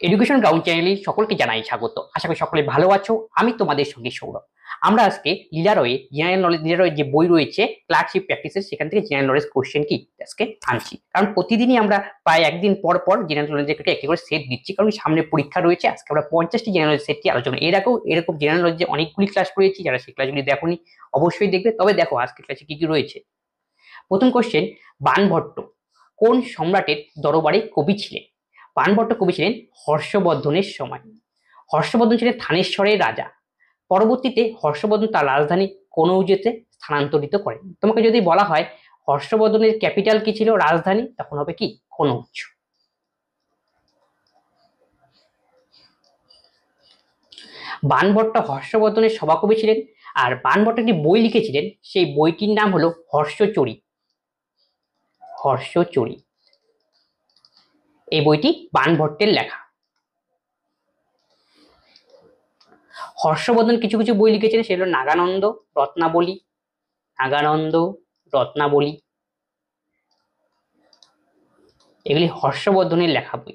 Education ground চ্যানেলে সকলকে জানাই স্বাগত। আশা করি সকলে ভালো আছো। আমি তোমাদের সঙ্গে সৌরভ। আমরা আজকে লিলারয়ে জেনারেল নলেজ লিলারয়ে যে বই রয়েছে ক্লার্কশিপ প্র্যাকটিসের, সেখান থেকে জেনারেল নলেজ কোশ্চেন কি আজকে আনছি। কারণ প্রতিদিনই আমরা প্রায় একদিন পর পর জেনারেল নলেজের একটি করে সেট দিচ্ছি, কারণ সামনে পরীক্ষা রয়েছে। আজকে আমরা 50টি জেনারেল নলেজ সেটটি আলোচনা। এর আগেও এরকম জেনারেল নলেজে অনেকগুলি ক্লাস করেছি, যারা সেই ক্লাসগুলি দেখোনি অবশ্যই দেখবে। তবে দেখো আজকের ক্লাসে কি কি রয়েছে। প্রথম কোশ্চেন, বাণভট্ট কোন সম্রাটের দরবারে কবি ছিলেন? বাণভট্ট কবি ছিলেন হর্ষবর্ধনের সময়। হর্ষবর্ধন ছিলেন থানেশ্বরের রাজা। পরবর্তীতে হর্ষবর্ধন তার রাজধানী কনৌজেতে স্থানান্তরিত করেন। তোমাকে যদি বলা হয় হর্ষবর্ধনের ক্যাপিটাল কি ছিল, রাজধানী, তখন হবে কি কনৌজ। বাণভট্ট হর্ষবর্ধনের সভাকবি ছিলেন, আর বাণভট্ট একটি বই লিখেছিলেন, সেই বইটির নাম হলো হর্ষচরী। হর্ষচরী এই বইটি বাণভট্টের লেখা। হর্ষবর্ধন কিছু কিছু বই লিখেছিলেন, সেগুলো নাগানন্দ, রত্নাবলী, নাগানন্দ, রত্নাবলী, এগুলি হর্ষবর্ধনের লেখা বই।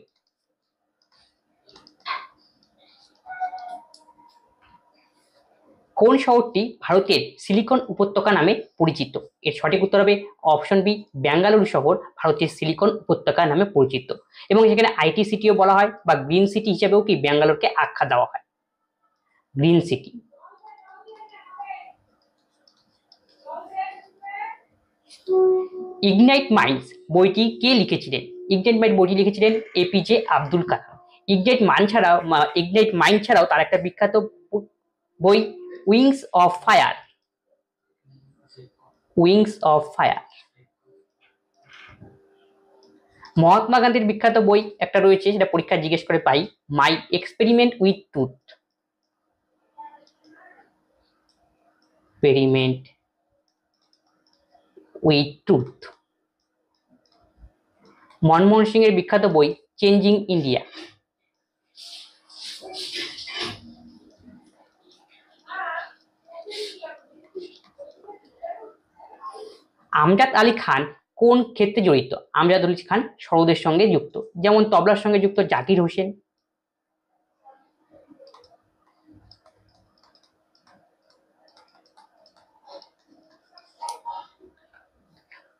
কোন শহরটি ভারতের সিলিকন উপত্যকা নামে পরিচিত? এর সঠিক উত্তর হবে অপশন বি, বেঙ্গালুরু শহর ভারতের সিলিকন উপত্যকা নামে পরিচিত। এবং সেখানে আইটি সিটিও বলা হয়, বা গ্রিন সিটি হিসেবেও কি বেঙ্গালুরুকে আখ্যা দেওয়া হয়, গ্রিন সিটি। ইগনাইট মাইন্ডস বইটি কে লিখেছিলেন? ইগনাইট মাইন্ড বইটি লিখেছিলেন APJ Abdul Kalam. Ignite mind ছাড়াও তার একটা বিখ্যাত বই wings of fire. Wings of fire. মহাত্মা গান্ধীর বিখ্যাত বই একটা রয়েছে, সেটা পরীক্ষা জিজ্ঞেস করে পাই, my experiment with truth. Experiment with truth. Manmohan Singh এর বিখ্যাত বই চেঞ্জিং ইন্ডিয়া। আমজাদ আলী খান কোন ক্ষেত্রে জড়িত? আমজাদ আলী খান সরোদের সঙ্গে যুক্ত, যেমন তবলার সঙ্গে যুক্ত জাকির হোসেন।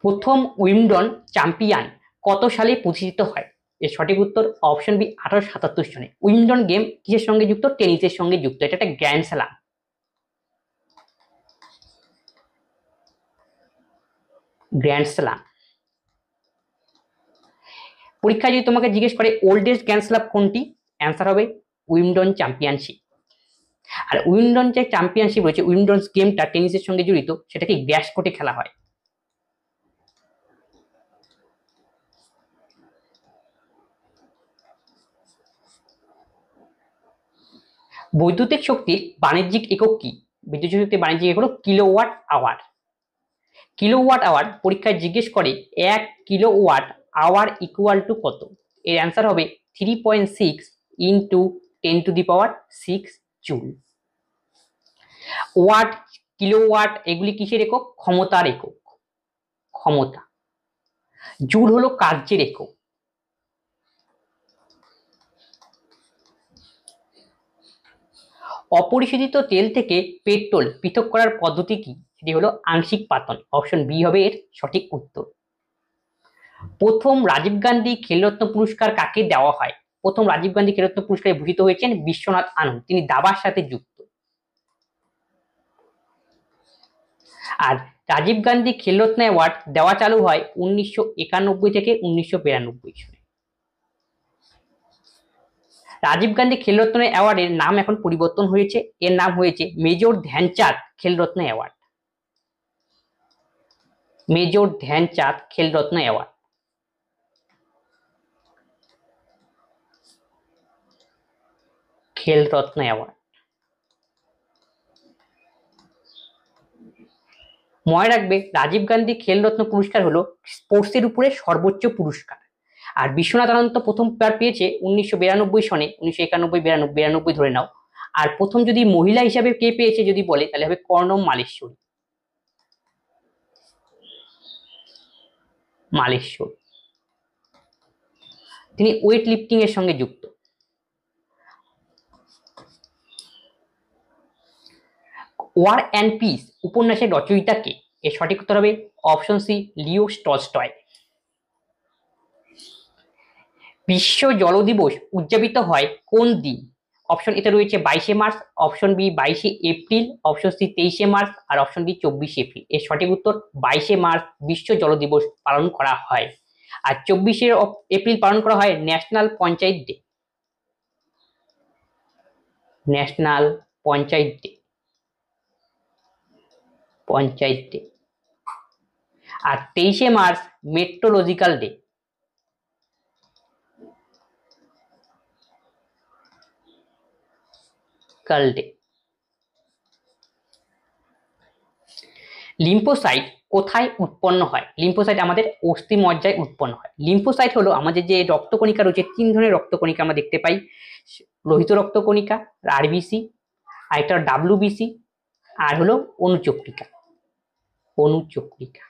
প্রথম উইম্বলডন চ্যাম্পিয়ন কত সালে প্রতিষ্ঠিত হয়? এর সঠিক উত্তর অপশন বি, 1877 সনে। উইম্বলডন গেম কিসের সঙ্গে যুক্ত? টেনিসের সঙ্গে যুক্ত। এটা একটা গ্র্যান্ড স্ল্যাম। Grand slam. পরীক্ষায় যদি তোমাকে জিজ্ঞেস করে ওল্ডেস্ট গ্র্যান্ড স্ল্যাম কোনটি, অ্যান্সার হবে উইম্বলডন চ্যাম্পিয়নশিপ। আর উইম্বলডন যে চ্যাম্পিয়নশিপ রয়েছে, উইম্বলডন গেমটা টেনিসের সঙ্গে জড়িত, সেটা কি গ্যাস কোর্টে খেলা হয়। বৈদ্যুতিক শক্তির বাণিজ্যিক একক কি? বিদ্যুৎ শক্তির বাণিজ্যিক একক হলো কিলোওয়াট আওয়ার। কিলোওয়াট আওয়ার পরীক্ষায় জিজ্ঞেস করে 1 কিলোওয়াট আওয়ার ইকুয়াল টু কত? এর অ্যান্সার হবে 3.6 ইন্টু 10⁶ জুল। ওয়াট, কিলোওয়াট এগুলি কিসের একক? ক্ষমতার একক। ক্ষমতা। জুল হলো কার্যের একক। অপরিশোধিত তেল থেকে পেট্রোল পৃথক করার পদ্ধতি কি? সেটি হলো আংশিক পাতন। অপশন বি হবে এর সঠিক উত্তর। প্রথম রাজীব গান্ধী খেলরত্ন পুরস্কার কাকে দেওয়া হয়? প্রথম রাজীব গান্ধী খেলরত্ন পুরস্কারে ভূষিত হয়েছেন বিশ্বনাথ আনন্দ, তিনি দাবার সাথে যুক্ত। আর রাজীব গান্ধী খেলরত্ন অ্যাওয়ার্ড দেওয়া চালু হয় 1991 থেকে 1992 সালে। রাজীব গান্ধী খেলরত্ন অ্যাওয়ার্ডের নাম এখন পরিবর্তন হয়েছে, এর নাম হয়েছে major Dhyan Chand Khel Ratna award. Major Dhyan Chand Khel Ratna award. Khel Ratna award. মনে রাখবে, রাজীব গান্ধী খেলরত্ন পুরস্কার হলো স্পোর্টসের উপরে সর্বোচ্চ পুরস্কার। আর বিশ্বনাথ আনন্দ প্রথমবার পেয়েছে 1992 সনে, 1991 92 ধরে নাও। আর প্রথম যদি মহিলা হিসাবে কে পেয়েছে যদি বলে, তাহলে হবে কর্ণম মালেশ্বরী। মালেশ্বরী, তিনি ওয়েট লিফটিং এর সঙ্গে যুক্ত। ওয়ার অ্যান্ড পিস উপন্যাসের রচয়িতা কে? এর সঠিক উত্তর হবে অপশন সি লিও টলস্টয়। বিশ্ব জল দিবস উদযাপিত হয় কোন দিন? অপশন এতে রয়েছে 22শে মার্চ, অপশন বি 22শে এপ্রিল, অপশন সি 23শে মার্চ আর অপশন ডি 24শে এপ্রিল। এর সঠিক উত্তর 22শে মার্চ বিশ্ব জল দিবস পালন করা হয়। আর 24শে এপ্রিল পালন করা হয় national panchayat day. National panchayat day, panchayat day. আর 23শে March meteorological day. Day. Lymphocyte কোথায় উৎপন্ন হয়? লিম্ফোসাইট আমাদের অস্থি মজ্জায় উৎপন্ন হয়। লিম্ফোসাইট হলো আমাদের যে রক্তকণিকা রয়েছে, 3 ধরনের রক্তকণিকা আমরা দেখতে পাই, লোহিত রক্তকণিকা, আরবিসি, আর একটা ডাব্লিউবিসি, আর হলো অনুচক্রিকা। অনুচক্রিকা।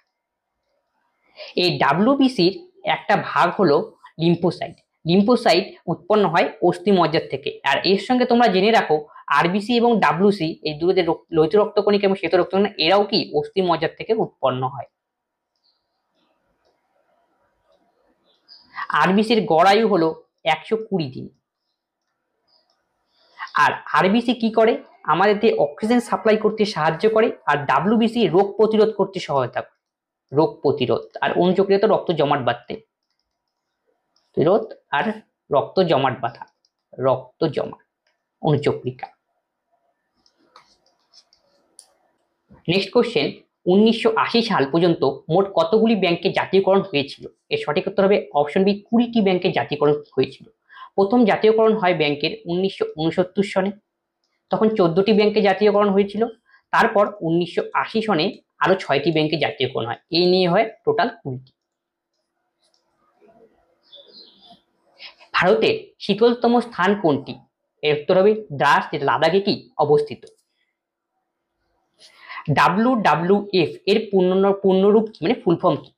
এই ডাব্লিউবিসির একটা ভাগ হলো লিম্ফোসাইট। লিম্ফোসাইট উৎপন্ন হয় অস্থি মজ্জার থেকে। আর এর সঙ্গে তোমরা জেনে রাখো আরবিসি এবং ডাব্লিউসি, এই দুটো যে লোহিত রক্তকণিকা এবং শ্বেত রক্তকণিকা, এরাও কি অস্থি মজ্জার থেকে উৎপন্ন হয়। আরবিসির গড় আয়ু হলো 120 দিন। আর আরবিসি কি করে? আমাদের অক্সিজেন সাপ্লাই করতে সাহায্য করে। আর ডাব্লিউবিসি রোগ প্রতিরোধ করতে সহায়তা করে, রোগ প্রতিরোধ। আর অনুচক্রিয়া তো রক্ত জমাট বাঁধতে, প্রতিরোধ আর রক্ত জমাট বাঁধা, রক্ত জমা, অনুচক্রিকা। নেক্সট কোশ্চেন, 1980 সাল পর্যন্ত মোট কতগুলি ব্যাংকের জাতীয়করণ হয়েছিল? এর সঠিক উত্তর হবে অপশন বি 20টি ব্যাংকের জাতীয়করণ হয়েছিল। প্রথম জাতীয়করণ হয় ব্যাংকের 1969 সনে, তখন 14টি ব্যাংকের জাতীয়করণ হয়েছিল। তারপর 1980 সনে আরো 6টি ব্যাংকের জাতীয়করণ হয়। এই নিয়ে হয় টোটাল 20টি। ভারতের শীতলতম স্থান কোনটি? এর উত্তর হবে দ্রাস, যেটা লাদাখে কি অবস্থিত। WWF এর পূর্ণরূপ কি, মানে ফুল ফর্ম কি?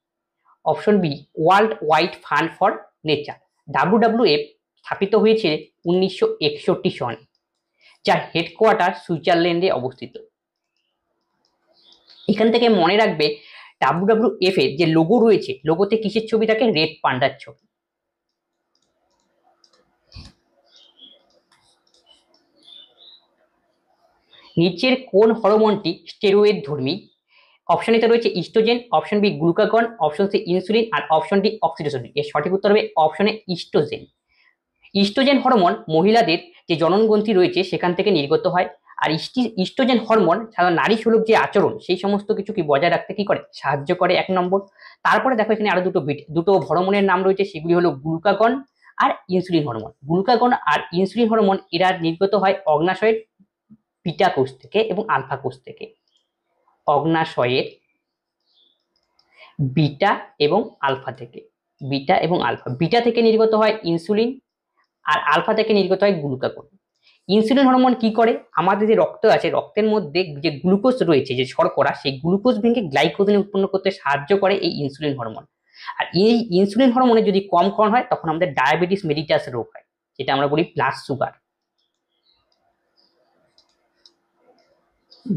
Option B world wide fund for nature. WWF স্থাপিত হয়েছে 1961 সনে, যার হেডকোয়ার্টার সুইজারল্যান্ডে অবস্থিত। এখান থেকে মনে রাখবে WWF এর যে লোগো রয়েছে, লোগোতে কিসের ছবি থাকে? রেড পান্ডার ছবি। নিচের কোন হরমোনটি স্টেরয়েড ধর্মী? অপশন এতে রয়েছে oestrogen, option B glucagon, option C insulin আর অপশন ডি অক্সিটোসিন। এর সঠিক উত্তর হবে অপশনে ইস্ট্রোজেন। ইস্ট্রোজেন হরমোন মহিলাদের যে জননগ্রন্থি রয়েছে সেখান থেকে নির্গত হয়। আর ইস্ট্রোজেন হরমোন সাধারণত নারী সুলভ যে আচরণ, সেই সমস্ত কিছু কি বজায় রাখতে কি করে? সাহায্য করে, 1 নম্বর। তারপরে দেখো এখানে আরো দুটো হরমোনের নাম রয়েছে, সেগুলি হলো গ্লুকাগন আর ইনসুলিন হরমোন। গ্লুকাগন আর ইনসুলিন হরমোন এরা নির্গত হয় অগ্নাশয়ের বিটা কোষ থেকে এবং আলফা কোষ থেকে। অগ্নাশয়ের বিটা এবং আলফা থেকে, বিটা এবং আলফা। বিটা থেকে নির্গত হয় ইনসুলিন আর আলফা থেকে নির্গত হয় গ্লুকাগন। ইনসুলিন হরমোন কি করে? আমাদের যে রক্ত আছে, রক্তের মধ্যে যে গ্লুকোজ রয়েছে, যে শর্করা, সেই গ্লুকোজ ভেঙে গ্লাইকোজেন উৎপন্ন করতে সাহায্য করে এই ইনসুলিন হরমোন। আর এই ইনসুলিন হরমোনে যদি কম হয় তখন আমাদের ডায়াবেটিস মেলিটাস রোগ হয়, যেটা আমরা বলি ব্লাড সুগার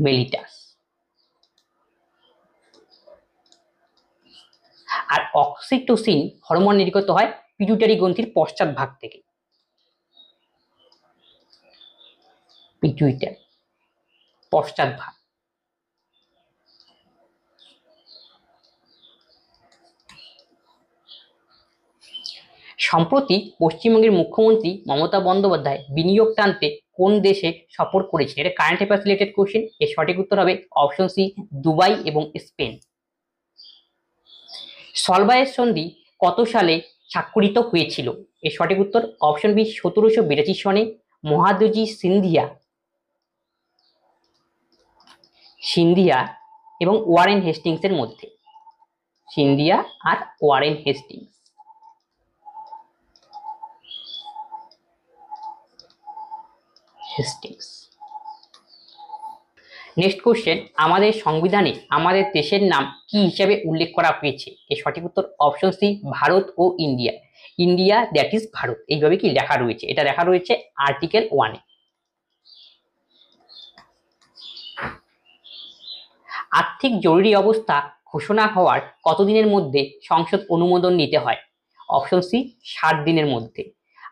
মেলিটাস। আর অক্সিটোসিন হরমোন নির্গত হয় পিটুইটারি গ্রন্থির পশ্চাৎ ভাগ থেকে, পিটুইটারি পশ্চাৎ ভাগ। সম্প্রতি পশ্চিমবঙ্গের মুখ্যমন্ত্রী মমতা বন্দ্যোপাধ্যায় বিনিয়োগ টানতে কোন দেশে সফর করেছেন? এটা কারেন্ট অ্যাফেয়ার্স রিলেটেড কোশ্চেন। এর সঠিক উত্তর হবে অপশন সি দুবাই এবং স্পেন। সলবায়ের সন্ধি কত সালে স্বাক্ষরিত হয়েছিল? এর সঠিক উত্তর অপশন বি 1782 সনে মহাদজি সিন্ধিয়া এবং ওয়ারেন হেস্টিংস এর মধ্যে। সিন্ধিয়া আর ওয়ারেন হেস্টিংস। নেক্সট কোশ্চেন, আমাদের সংবিধানে আমাদের দেশের নাম কি হিসাবে উল্লেখ করা হয়েছে? এর সঠিক উত্তর অপশন সি ভারত ও India. India that is Bharat, এইভাবে কি লেখা রয়েছে? এটা লেখা রয়েছে আর্টিকেল 1-এ। আর্থিক জরুরি অবস্থা ঘোষণা হওয়ার কতদিনের মধ্যে সংসদ অনুমোদন নিতে হয়? অপশন সি 60 দিনের মধ্যে।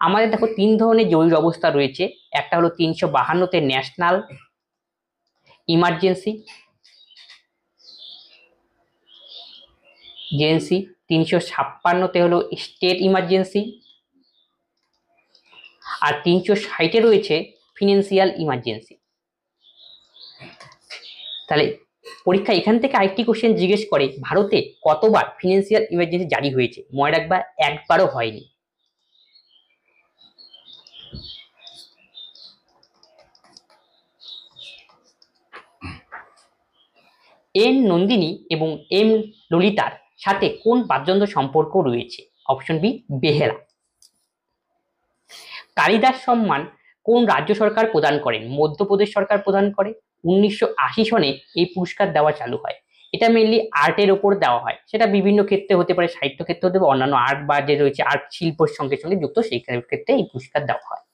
আমাদের দেখো 3 ধরনের জরুরি অবস্থা রয়েছে। একটা হলো 352-তে ন্যাশনাল ইমার্জেন্সি, 356-তে হলো স্টেট ইমার্জেন্সি, আর 360-এ রয়েছে ফিনান্সিয়াল ইমার্জেন্সি। তাহলে পরীক্ষা এখান থেকে আরেকটি কোশ্চেন জিজ্ঞেস করে, ভারতে কতবার ফিনান্সিয়াল ইমার্জেন্সি জারি হয়েছে? মনে রাখবা, একবারও হয়নি। এন নন্দিনী এবং এম ললিতার সাথে কোন বাদ্যযন্ত্র সম্পর্ক রয়েছে? Option B বেহেলা। কালিদাস সম্মান কোন রাজ্য সরকার প্রদান করেন? মধ্যপ্রদেশ সরকার প্রদান করে। 1980 সনে এই পুরস্কার দেওয়া চালু হয়। এটা মেনলি আর্টের ওপর দেওয়া হয়, সেটা বিভিন্ন ক্ষেত্রে হতে পারে, সাহিত্য ক্ষেত্রে হতে পারে, অন্যান্য আর্ট বা যে রয়েছে আর্ট শিল্পের সঙ্গে সঙ্গে যুক্ত সেই ক্ষেত্রে এই পুরস্কার দেওয়া হয়।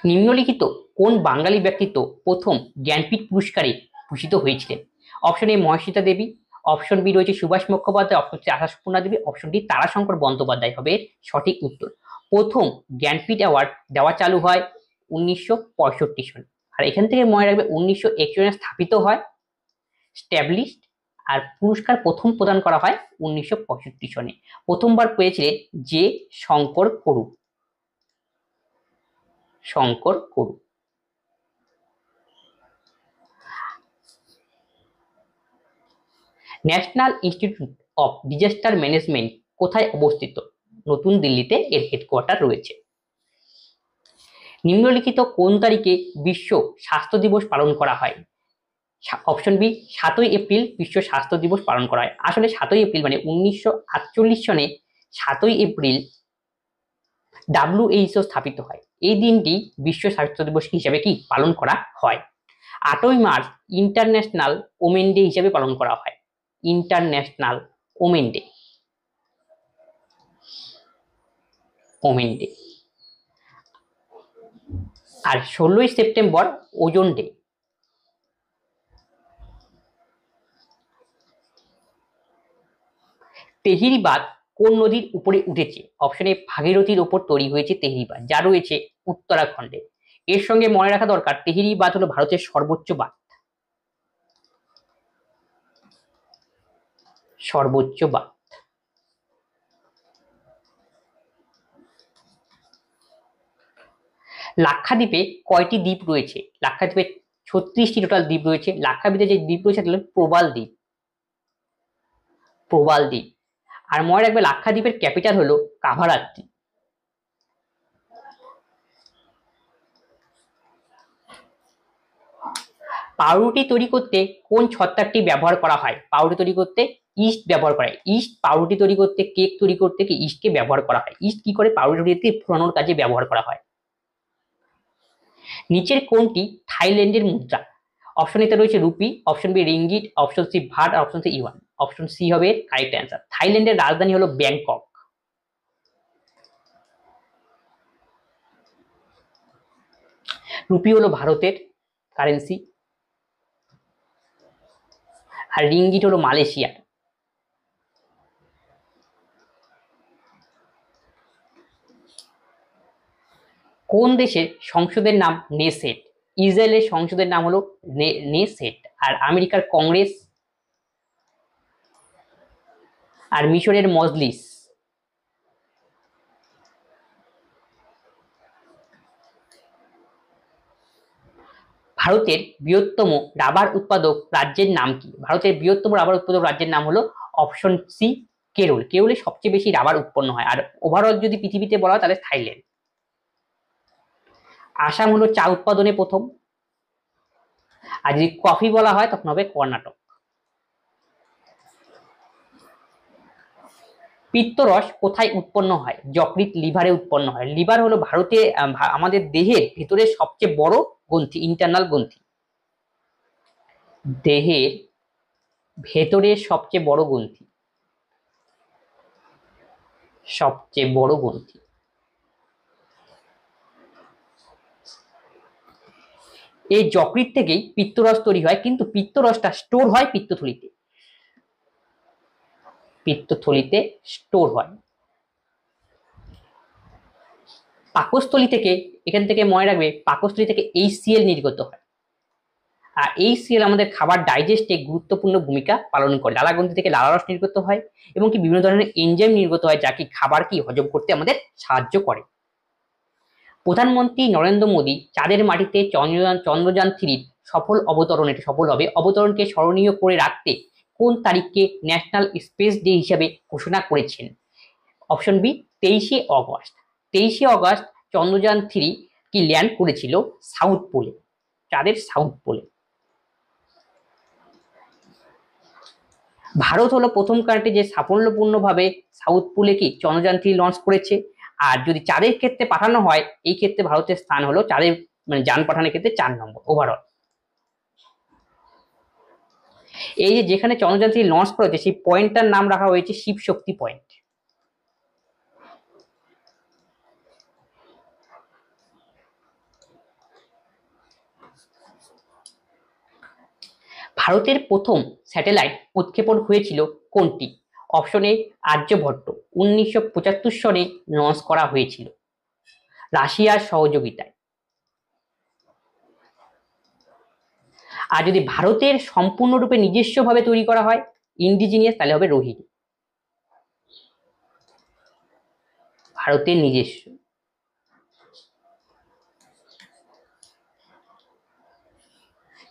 নিম্নলিখিত কোন বাঙালি ব্যক্তিত্ব প্রথম জ্ঞানপীঠ পুরস্কারে ভূষিত হয়েছিলেন? Option A Mahasweta Devi, option B রয়েছে Subhash Mukhopadhyay, option C Ashapurna Devi, option D Tarashankar Bandyopadhyay হবে সঠিক উত্তর। প্রথম জ্ঞানপীঠ অ্যাওয়ার্ড দেওয়া চালু হয় 1965 সনে। আর এখান থেকে মনে রাখবে 1961 সনে স্থাপিত হয়, স্ট্যাবলিশড। আর পুরস্কার প্রথম প্রদান করা হয় 1965 সনে। প্রথমবার পেয়েছিলেন যে শঙ্কর করু। National institute of disaster management কোথায় অবস্থিত? নতুন দিল্লিতে এর হেডকোয়ার্টার রয়েছে। নিম্নলিখিত কোন তারিখে বিশ্ব স্বাস্থ্য দিবস পালন করা হয়? অপশন বি 7ই এপ্রিল বিশ্ব স্বাস্থ্য দিবস পালন করা হয়। আসলে 7ই এপ্রিল মানে 1948 সনে 7ই এপ্রিল WHO স্থাপিত হয়। এই দিনটি বিশ্ব স্বাস্থ্য দিবস হিসেবে কি পালন করা হয়। 8ই মার্চ ইন্টারন্যাশনাল ওমেন ডে হিসেবে পালন করা হয়। International women day. আর 16ই সেপ্টেম্বর ওজোন ডে। তেহরি বাঁধ কোন নদীর উপরে উঠেছে? অপশন এ ভাগীরথীর ওপর তৈরি হয়েছে তেহরি বাঁধ, যা রয়েছে উত্তরাখণ্ডে। এর সঙ্গে মনে রাখা দরকার, তেহরি বাঁধ হলো ভারতের সর্বোচ্চ বাঁধ। লাক্ষাদ্বীপে কয়টি দ্বীপ রয়েছে? লাক্ষাদ্বীপে 36টি টোটাল দ্বীপ রয়েছে। লাক্ষাদ্বীপে যে দ্বীপ রয়েছে সেটা হলো প্রবাল দ্বীপ। আর মনে রাখবে লাক্ষাদ্বীপের ক্যাপিটাল হলো কাভারাত্রি। পাউরুটি তৈরি করতে কোন ছত্রাকটি ব্যবহার করা হয়? পাউরুটি তৈরি করতে ইস্ট ব্যবহার করা হয়। ইস্ট পাউরুটি তৈরি করতে, কেক তৈরি করতে কি ইস্টকে ব্যবহার করা হয়। ইস্ট কি করে? পাউরুটিকে ফোড়ানোর কাজে ব্যবহার করা হয়। নিচের কোনটি থাইল্যান্ডের মুদ্রা? অপশন এতে রয়েছে rupee, option B ringgit, option C baht, option C yuan. Option C হবে কারেক্ট অ্যান্সার। থাইল্যান্ডের রাজধানী হলো ব্যাংকক। রুপি হলো ভারতের কারেন্সি, আর রিঙ্গিট হলো মালয়েশিয়ার। কোন দেশের সংসদের নাম নেসেট? ইসরায়েলের সংসদের নাম হলো নেসেট। আর আমেরিকার কংগ্রেস, আর মিশরের মজলিস। ভারতের বৃহত্তম রাবার উৎপাদক রাজ্যের নাম কি? ভারতের বৃহত্তম রাবার উৎপাদক রাজ্যের নাম হলো অপশন সি কেরল। কেরলে সবচেয়ে বেশি রাবার উৎপন্ন হয়। আর ওভারঅল যদি পৃথিবীতে বলা হয় তাহলে থাইল্যান্ড। আসাম হলো চা উৎপাদনে প্রথম। আর যদি কফি বলা হয় তখন হবে কর্ণাটক। পিত্তরস কোথায় উৎপন্ন হয়? যকৃৎ, লিভারে উৎপন্ন হয়। লিভার হলো ভারতে আমাদের দেহের ভিতরে সবচেয়ে বড় গ্রন্থি, ইন্টারনাল গ্রন্থি। দেহের ভেতরে সবচেয়ে বড় গ্রন্থি, এই যকৃৎ থেকেই পিত্তরস তৈরি হয়, কিন্তু পিত্তরসটা স্টোর হয় পিত্তথলিতে, পিত্তথলিতে স্টোর হয়। পাকস্থলী থেকে, এখান থেকে মনে রাখবে, পাকস্থলী থেকে HCl নির্গত হয়, আর HCl আমাদের খাবার ডাইজেস্টে গুরুত্বপূর্ণ ভূমিকা পালন করে। লালাগ্রন্থি থেকে লালারস নির্গত হয় এবং কি বিভিন্ন ধরনের এনজাইম নির্গত হয় যা কি খাবার কি হজম করতে আমাদের সাহায্য করে। প্রধানমন্ত্রী নরেন্দ্র মোদী চাঁদের মাটিতে চন্দ্রযান 3 সফল অবতরণ, এটা সফল হবে, অবতরণকে স্মরণীয় করে রাখতে কোন তারিখকে ন্যাশনাল স্পেস ডে হিসাবে ঘোষণা করেছেন? অপশন বি 23শে অগস্ট। 23শে অগস্ট চন্দ্রযান 3 কি ল্যান্ড করেছিল সাউথ পোলে, চাঁদের সাউথ পোলে। ভারত হলো প্রথম কান্ট্রি যে সাফল্যপূর্ণভাবে সাউথ পোলে কি চন্দ্রযান 3 লঞ্চ করেছে। আর যদি চাঁদের ক্ষেত্রে পাঠানো হয়, এই ক্ষেত্রে ভারতের স্থান হলো চাঁদের মানে যান পাঠানোর ক্ষেত্রে 4 নম্বর ওভারঅল। এই যে যেখানে চন্দ্রযান 3 লঞ্চ করা হয়েছে সেই পয়েন্টটার নাম রাখা হয়েছে শিব শক্তি পয়েন্ট। ভারতের প্রথম স্যাটেলাইট উৎক্ষেপণ হয়েছিল কোনটি? অপশন এ আর্যভট্ট, 1975 সনে লঞ্চ করা হয়েছিল রাশিয়ার সহযোগিতায়। আর যদি ভারতের সম্পূর্ণরূপে নিজস্বভাবে তৈরি করা হয়, ইন্ডিজিনিয়াস, তাহলে হবে রোহিণী, ভারতের নিজস্ব।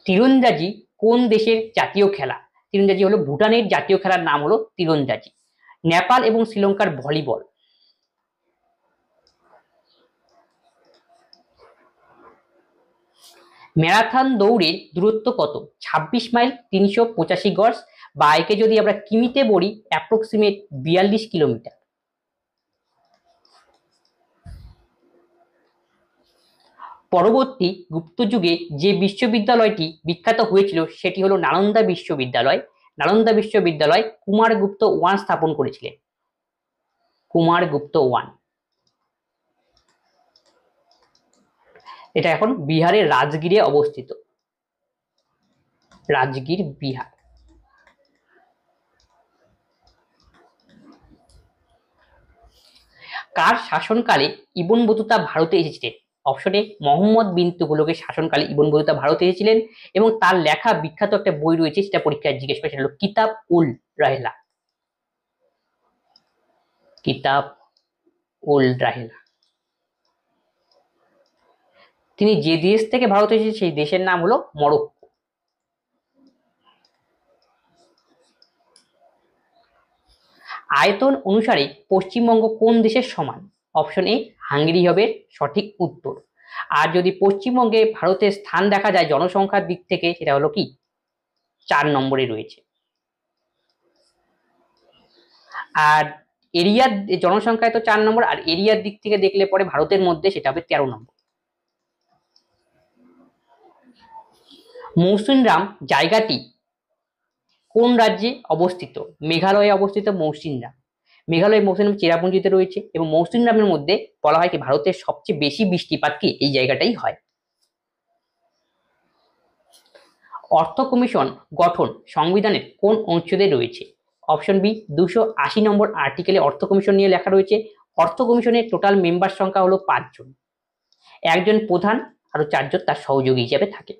তীরন্দাজি কোন দেশের জাতীয় খেলা? তীরন্দাজি হলো ভুটানের জাতীয় খেলার নাম হলো তীরন্দাজি। নেপাল এবং শ্রীলঙ্কার ভলিবল। ম্যারাথন দৌড়ের দূরত্ব কত? 26 মাইল, 385 গজ, বা একে যদি আমরা কিমিতে বলি অ্যাপ্রক্সিমেট 42 কিলোমিটার। পরবর্তী গুপ্ত যুগে যে বিশ্ববিদ্যালয়টি বিখ্যাত হয়েছিল সেটি হলো নালন্দা বিশ্ববিদ্যালয়। নালন্দা বিশ্ববিদ্যালয় কুমারগুপ্ত 1 স্থাপন করেছিলেন, কুমারগুপ্ত 1। এটা এখন বিহারের রাজগীরে অবস্থিত, রাজগীর, বিহার। কার শাসনকালে ইবন বতুতা ভারতে এসেছিলেন? অপশনে মোহাম্মদ বিন তুগলকের শাসনকালে ইবন বতুতা ভারতে এসেছিলেন এবং তার লেখা বিখ্যাত একটা বই রয়েছে, সেটা পরীক্ষায় জিজ্ঞেস করে, সেটা হলো কিতাব উল রাহেলা, কিতাব উল রাহেলা। তিনি যে দেশ থেকে ভারতে এসেছেন সেই দেশের নাম হলো মরক্কো। আয়তন অনুসারে পশ্চিমবঙ্গ কোন দেশের সমান? অপশন এ হাঙ্গেরি হবে সঠিক উত্তর। আর যদি পশ্চিমবঙ্গে ভারতের স্থান দেখা যায় জনসংখ্যার দিক থেকে, সেটা হলো কি 4 নম্বরে রয়েছে। আর এরিয়ার জনসংখ্যায় তো 4 নম্বর, আর এরিয়ার দিক থেকে দেখলে পরে ভারতের মধ্যে সেটা হবে 13 নম্বর। মৌসিনরাম জায়গাটি কোন রাজ্যে অবস্থিত? মেঘালয়ে অবস্থিত মৌসিনরাম। মেঘালয়ের মৌসিনরাম চেরাপুঞ্জিতে রয়েছে এবং মৌসিনরামের মধ্যে বলা হয় কি ভারতের সবচেয়ে বেশি বৃষ্টিপাত কি এই জায়গাটাই হয়। অর্থ কমিশন গঠন সংবিধানের কোন অনুচ্ছেদে রয়েছে? অপশন বি 280 নম্বর আর্টিকেলে অর্থ কমিশন নিয়ে লেখা রয়েছে। অর্থ কমিশনের টোটাল মেম্বার সংখ্যা হলো 5 জন, একজন প্রধান, আরো 4 জন তার সহযোগী হিসেবে থাকে।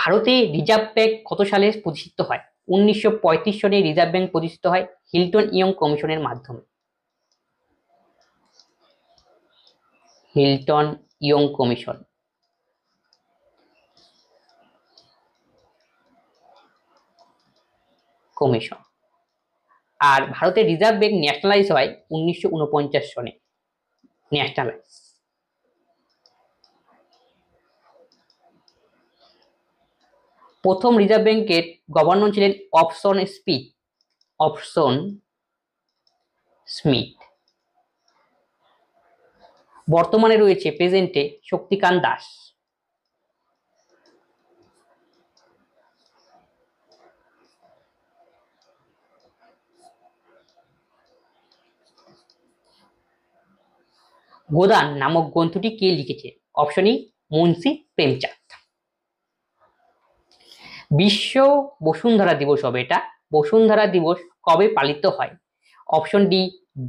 ভারতে রিজার্ভ ব্যাংক কত সালে প্রতিষ্ঠিত হয়? 1935 সনে রিজার্ভ ব্যাংক প্রতিষ্ঠিত হয় হিল্টন ইয়ং কমিশনের মাধ্যমে, হিল্টন ইয়ং কমিশন। কমিশন। আর ভারতের রিজার্ভ ব্যাংক ন্যাশনালাইজ হয় 1949 সনে, ন্যাশনালাইজ। প্রথম রিজার্ভ ব্যাংকের গভর্নর ছিলেন অপসন স্মিথ, অপসন স্মিথ। বর্তমানে রয়েছে প্রেজেন্টে শক্তিকান্ত দাস। গোদান নামক গ্রন্থটি কে লিখেছে? Option E Munshi Premchand. বিশ্ব বসুন্ধরা দিবস হবে এটা। বসুন্ধরা দিবস কবে পালিত হয়? অপশন ডি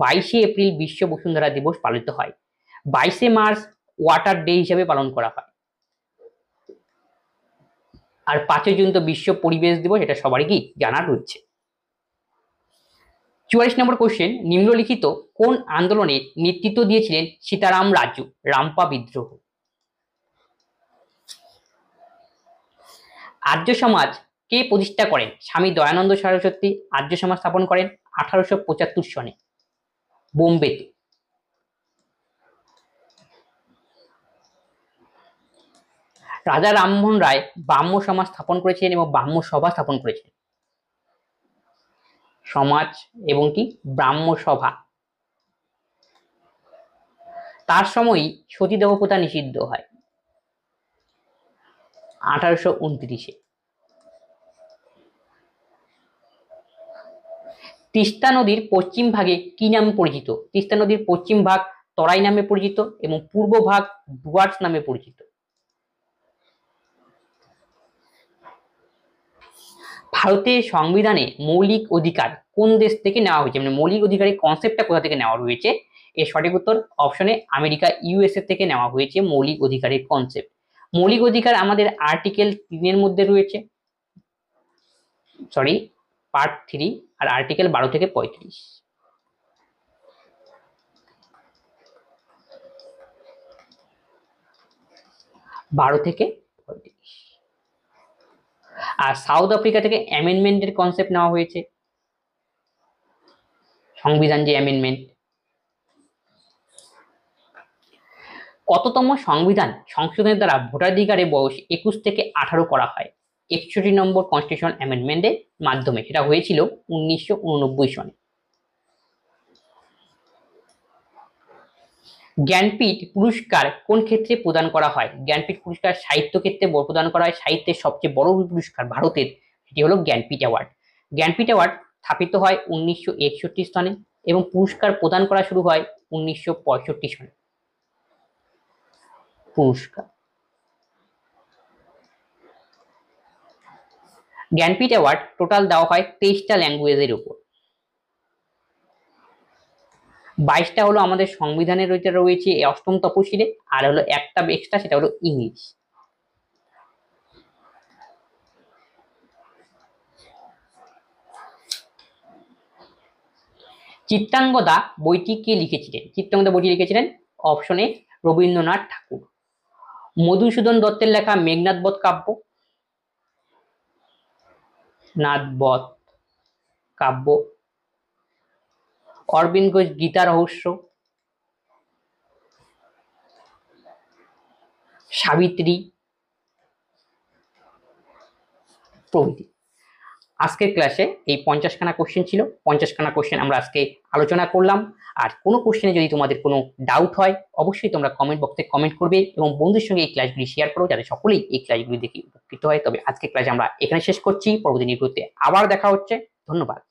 22 এপ্রিল বিশ্ব বসুন্ধরা দিবস পালিত হয়। 22 মার্চ ওয়াটার ডে হিসেবে পালন করা হয়। আর 5 জুন তো বিশ্ব পরিবেশ দিবস, এটা সবারই কি জানা রয়েছে। 44 নম্বর কোশ্চেন, নিম্নলিখিত কোন আন্দোলনের নেতৃত্ব দিয়েছিলেন সীতারাম রাজু? রামপা বিদ্রোহ। আর্য সমাজ কে প্রতিষ্ঠা করেন? স্বামী দয়ানন্দ সরস্বতী আর্য সমাজ স্থাপন করেন 1875 সনে বোম্বেতে। রাজা রামমোহন রায় ব্রাহ্ম সমাজ স্থাপন করেছিলেন এবং ব্রাহ্ম সভা স্থাপন করেছিলেন। সমাজ এবং কি ব্রাহ্ম সভা। তার সময়ই সতীদাহ প্রথা নিষিদ্ধ হয় 1829-এ। তিস্তা নদীর পশ্চিম ভাগে কি নামে পরিচিত? তিস্তা নদীর পশ্চিম ভাগ তরাই নামে পরিচিত এবং পূর্ব ভাগ ডুয়ার্স নামে পরিচিত। ভারতের সংবিধানে মৌলিক অধিকার কোন দেশ থেকে নেওয়া হয়েছে? মানে মৌলিক অধিকারের কনসেপ্টটা কোথা থেকে নেওয়া হয়েছে? এর সঠিক উত্তর অপশনে আমেরিকা ইউএসএ থেকে নেওয়া হয়েছে মৌলিক অধিকারের কনসেপ্ট। মৌলিক অধিকার আমাদের আর্টিকেল 3-এর মধ্যে রয়েছে, সরি পার্ট 3, আর আর্টিকেল 12 থেকে 35। আর সাউথ আফ্রিকা থেকে অ্যামেন্ডমেন্টের কনসেপ্ট নেওয়া হয়েছে, সংবিধান যে অ্যামেন্ডমেন্ট। কততম সংবিধান সংশোধনের দ্বারা ভোটাধিকারের বয়স 21 থেকে 18 করা হয়? 61 নম্বর কনস্টিটিউশন অ্যামেন্ডমেন্টের মাধ্যমে। সেটা হয়েছিল 1989 সনে। জ্ঞানপীঠ পুরস্কার কোন ক্ষেত্রে প্রদান করা হয়? জ্ঞানপীঠ পুরস্কার সাহিত্য ক্ষেত্রে প্রদান করা হয়। সাহিত্যের সবচেয়ে বড় পুরস্কার ভারতের, এটি হলো জ্ঞানপীঠ অ্যাওয়ার্ড। জ্ঞানপীঠ অ্যাওয়ার্ড স্থাপিত হয় 1961 সনে এবং পুরস্কার প্রদান করা শুরু হয় 1965 সনে। পুরস্কার জ্ঞানপীঠ অ্যাওয়ার্ড টোটাল দেওয়া হয় 23টা ল্যাঙ্গুয়েজের উপর। 22টা হলো আমাদের সংবিধানের রয়েছে 8ম তপশিলে, আর হলো একটা এক্সট্রা, সেটা হলো ইংলিশ। চিত্রাঙ্গদা বইটি কে লিখেছিলেন? চিত্রাঙ্গদা বইটি লিখেছিলেন অপশনে রবীন্দ্রনাথ ঠাকুর। মধুসূদন দত্তের লেখা মেঘনাদ বধ কাব্য, নাথবধ কাব্য। অরবিন্দ ঘোষ গীতা রহস্য, সাবিত্রী প্রভৃতি। আজকের ক্লাসে এই 50খানা কোশ্চেন ছিল। 50খানা কোশ্চেন আমরা আজকে আলোচনা করলাম। আর কোনো কোশ্চেনে যদি তোমাদের কোনো ডাউট হয় অবশ্যই তোমরা কমেন্ট বক্সে কমেন্ট করবে এবং বন্ধুদের সঙ্গে এই ক্লাসগুলি শেয়ার করো যাতে সকলেই এই ক্লাসগুলি দেখে উপকৃত হয়। তবে আজকের ক্লাস আমরা এখানে শেষ করছি। পরবর্তী ভিডিওতে আবার দেখা হচ্ছে। ধন্যবাদ।